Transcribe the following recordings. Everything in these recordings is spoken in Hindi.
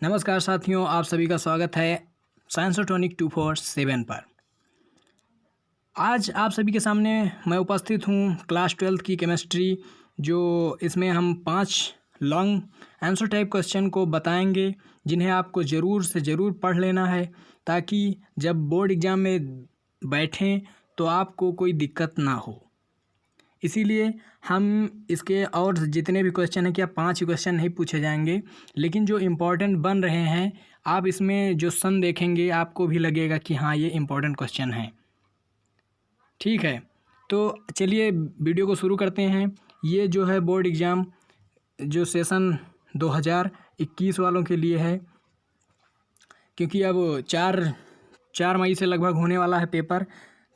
नमस्कार साथियों, आप सभी का स्वागत है साइंस टॉनिक 247 पर। आज आप सभी के सामने मैं उपस्थित हूँ क्लास 12th की केमिस्ट्री, जो इसमें हम 5 लॉन्ग आंसर टाइप क्वेश्चन को बताएंगे, जिन्हें आपको ज़रूर से ज़रूर पढ़ लेना है, ताकि जब बोर्ड एग्ज़ाम में बैठें तो आपको कोई दिक्कत ना हो। इसीलिए हम इसके और जितने भी क्वेश्चन हैं, क्या 5 क्वेश्चन नहीं पूछे जाएंगे, लेकिन जो इम्पोर्टेंट बन रहे हैं, आप इसमें जो सन देखेंगे आपको भी लगेगा कि हाँ, ये इम्पोर्टेंट क्वेश्चन हैं। ठीक है, तो चलिए वीडियो को शुरू करते हैं। ये जो है बोर्ड एग्ज़ाम जो सेशन 2021 वालों के लिए है, क्योंकि अब 4 मई से लगभग होने वाला है पेपर,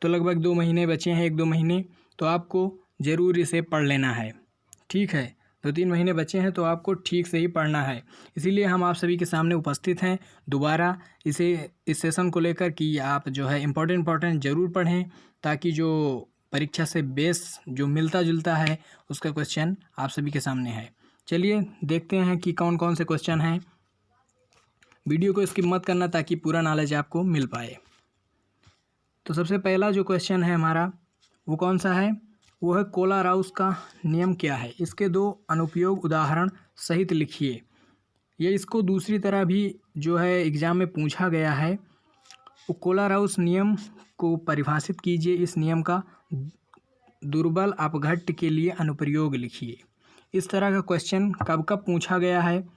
तो लगभग 2 महीने बचे हैं, 1-2 महीने, तो आपको ज़रूर इसे पढ़ लेना है। ठीक है, 2-3 महीने बचे हैं, तो आपको ठीक से ही पढ़ना है। इसीलिए हम आप सभी के सामने उपस्थित हैं दोबारा इस सेशन को लेकर कि आप जो है इम्पोर्टेंट ज़रूर पढ़ें, ताकि जो परीक्षा से बेस जो मिलता जुलता है उसका क्वेश्चन आप सभी के सामने है। चलिए देखते हैं कि कौन कौन से क्वेश्चन हैं। वीडियो को स्किप मत करना ताकि पूरा नॉलेज आपको मिल पाए। तो सबसे पहला जो क्वेश्चन है हमारा, वो कौन सा है? वो है कोलाराउस का नियम क्या है? इसके 2 अनुपयोग उदाहरण सहित लिखिए। ये इसको दूसरी तरह भी जो है एग्ज़ाम में पूछा गया है। वो कोलाराउस नियम को परिभाषित कीजिए। इस नियम का दुर्बल अपघट्य के लिए अनुप्रयोग लिखिए। इस तरह का क्वेश्चन कब कब पूछा गया है?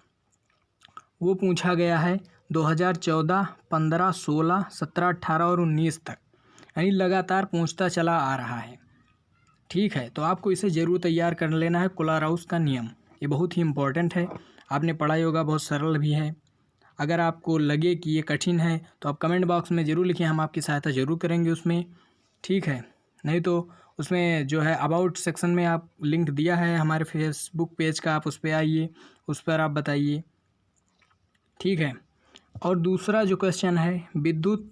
वो पूछा गया है 2014, 15, 16, 17, 18 और 19 तक, यानी लगातार पूछता चला आ रहा है। ठीक है, तो आपको इसे ज़रूर तैयार कर लेना है। कोलाराउस का नियम ये बहुत ही इम्पोर्टेंट है, आपने पढ़ा ही होगा, बहुत सरल भी है। अगर आपको लगे कि ये कठिन है तो आप कमेंट बॉक्स में ज़रूर लिखें, हम आपकी सहायता ज़रूर करेंगे उसमें। ठीक है, नहीं तो उसमें जो है अबाउट सेक्शन में आप लिंक दिया है हमारे फेसबुक पेज का, आप उस पर आइए, उस पर आप बताइए। ठीक है, और दूसरा जो क्वेश्चन है, विद्युत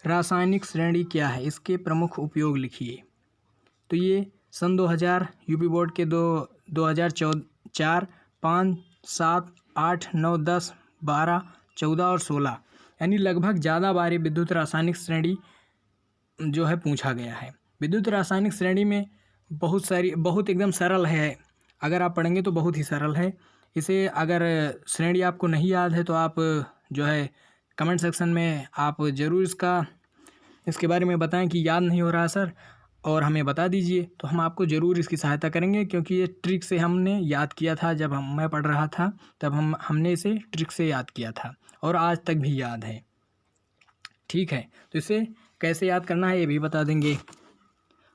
रासायनिक श्रेणी क्या है? इसके प्रमुख उपयोग लिखिए। तो ये सन 2000 यूपी बोर्ड के 2004, 5, 7, 8, 9, 10, 12, 14 और 16, यानी लगभग ज़्यादा बार ये विद्युत रासायनिक श्रेणी जो है पूछा गया है। विद्युत रासायनिक श्रेणी में बहुत एकदम सरल है, अगर आप पढ़ेंगे तो बहुत ही सरल है। इसे अगर श्रेणी आपको नहीं याद है तो आप जो है कमेंट सेक्शन में आप ज़रूर इसके बारे में बताएं कि याद नहीं हो रहा सर, और हमें बता दीजिए, तो हम आपको ज़रूर इसकी सहायता करेंगे, क्योंकि ये ट्रिक से हमने याद किया था। जब मैं पढ़ रहा था तब हमने इसे ट्रिक से याद किया था, और आज तक भी याद है। ठीक है, तो इसे कैसे याद करना है ये भी बता देंगे।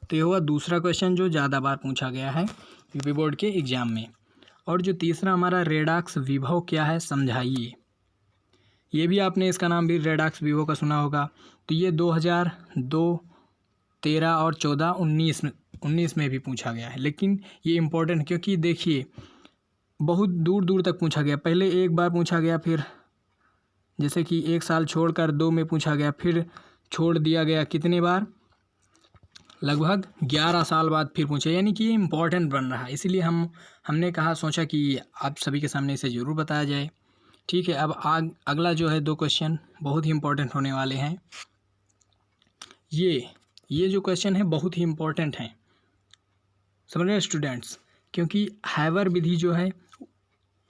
तो ये हुआ दूसरा क्वेश्चन जो ज़्यादा बार पूछा गया है यूपी बोर्ड के एग्ज़ाम में। और जो तीसरा हमारा, रेडॉक्स विभव क्या है, समझाइए। ये भी आपने इसका नाम भी रेडॉक्स विभव का सुना होगा। तो ये 2002, 13 और 14, 19 में भी पूछा गया है, लेकिन ये इम्पोर्टेंट, क्योंकि देखिए बहुत दूर दूर तक पूछा गया। पहले एक बार पूछा गया, फिर जैसे कि 1 साल छोड़कर 2 में पूछा गया, फिर छोड़ दिया गया, कितने बार? लगभग 11 साल बाद फिर पूछा, यानी कि ये इम्पोर्टेंट बन रहा है। इसीलिए हमने सोचा कि आप सभी के सामने इसे ज़रूर बताया जाए। ठीक है, अब अगला जो है 2 क्वेश्चन बहुत ही इम्पोर्टेंट होने वाले हैं। ये जो क्वेश्चन है बहुत ही इम्पोर्टेंट हैं, समझ रहे स्टूडेंट्स, क्योंकि हैबर विधि जो है,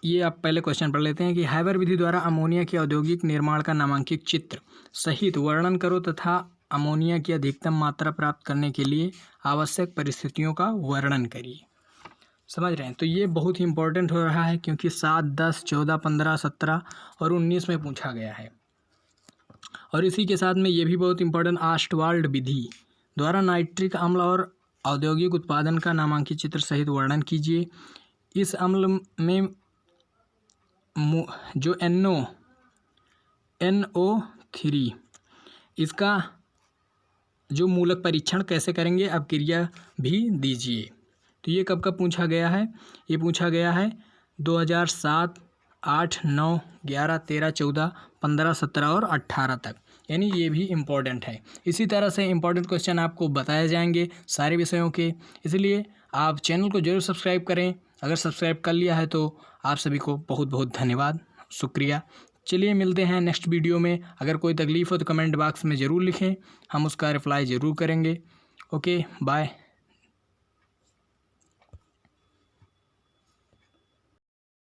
ये आप पहले क्वेश्चन पढ़ लेते हैं कि हैबर विधि द्वारा अमोनिया के औद्योगिक निर्माण का नामांकित चित्र सहित वर्णन करो तथा अमोनिया की अधिकतम मात्रा प्राप्त करने के लिए आवश्यक परिस्थितियों का वर्णन करिए। समझ रहे हैं? तो ये बहुत ही इम्पोर्टेंट हो रहा है, क्योंकि 7, 10, 14, 15, 17 और 19 में पूछा गया है। और इसी के साथ में ये भी बहुत इम्पोर्टेंट, ऑस्टवाल्ड विधि द्वारा नाइट्रिक अम्ल और औद्योगिक उत्पादन का नामांकित चित्र सहित वर्णन कीजिए। इस अम्ल में जो NO3, इसका जो मूलक परीक्षण कैसे करेंगे, अब क्रिया भी दीजिए। तो ये कब कब पूछा गया है? ये पूछा गया है 2007, 8, 9, 11, 13, 14, 15, 17 और 18 तक, यानी ये भी इम्पोर्टेंट है। इसी तरह से इम्पोर्टेंट क्वेश्चन आपको बताए जाएंगे सारे विषयों के, इसलिए आप चैनल को ज़रूर सब्सक्राइब करें। अगर सब्सक्राइब कर लिया है तो आप सभी को बहुत बहुत धन्यवाद, शुक्रिया। चलिए मिलते हैं नेक्स्ट वीडियो में। अगर कोई तकलीफ़ हो तो कमेंट बॉक्स में ज़रूर लिखें, हम उसका रिप्लाई ज़रूर करेंगे। Okay bye.